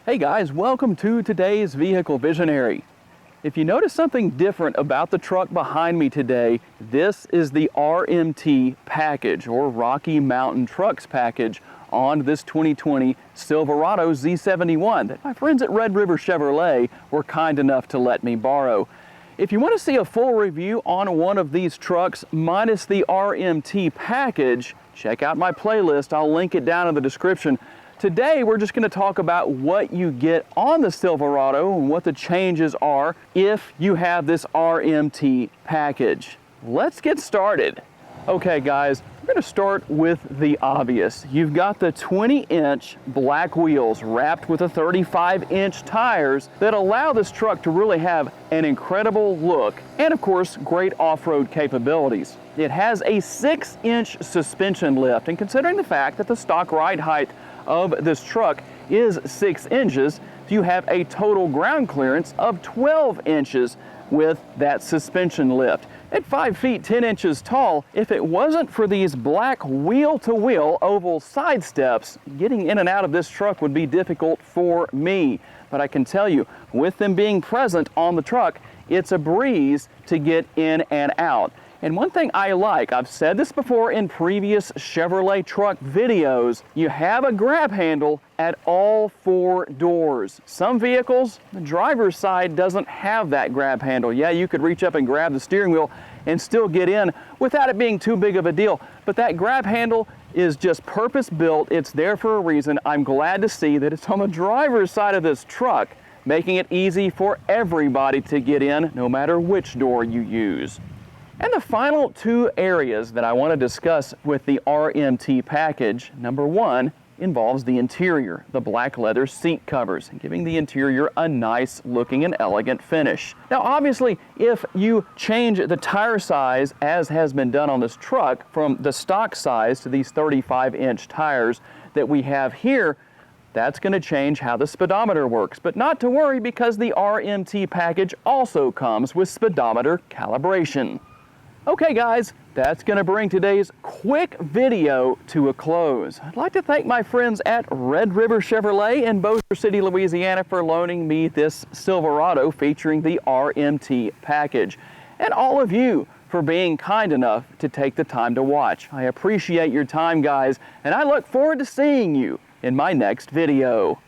Hey guys, welcome to today's Vehicle Visionary. If you notice something different about the truck behind me today, this is the RMT package, or Rocky Mountain Trucks package, on this 2020 Silverado Z71 that my friends at Red River Chevrolet were kind enough to let me borrow. If you want to see a full review on one of these trucks minus the RMT package, check out my playlist. I'll link it down in the description. Today, we're just going to talk about what you get on the Silverado and what the changes are if you have this RMT package. Let's get started. Okay guys, we're going to start with the obvious. You've got the 20-inch black wheels wrapped with the 35-inch tires that allow this truck to really have an incredible look and of course great off-road capabilities. It has a 6-inch suspension lift, and considering the fact that the stock ride height of this truck is 6 inches, you have a total ground clearance of 12 inches with that suspension lift. At 5 feet 10 inches tall, if it wasn't for these black wheel-to-wheel oval side steps, getting in and out of this truck would be difficult for me. But I can tell you, with them being present on the truck, it's a breeze to get in and out. And one thing I like, I've said this before in previous Chevrolet truck videos, you have a grab handle at all 4 doors. Some vehicles, the driver's side doesn't have that grab handle. Yeah, you could reach up and grab the steering wheel and still get in without it being too big of a deal. But that grab handle is just purpose-built. It's there for a reason. I'm glad to see that it's on the driver's side of this truck, making it easy for everybody to get in, no matter which door you use. And the final 2 areas that I want to discuss with the RMT package, number 1, involves the interior, the black leather seat covers, giving the interior a nice looking and elegant finish. Now obviously, if you change the tire size, as has been done on this truck, from the stock size to these 35-inch tires that we have here, that's going to change how the speedometer works. But not to worry, because the RMT package also comes with speedometer calibration. Okay guys, that's going to bring today's quick video to a close. I'd like to thank my friends at Red River Chevrolet in Bossier City, Louisiana for loaning me this Silverado featuring the RMT package. And all of you for being kind enough to take the time to watch. I appreciate your time guys, and I look forward to seeing you in my next video.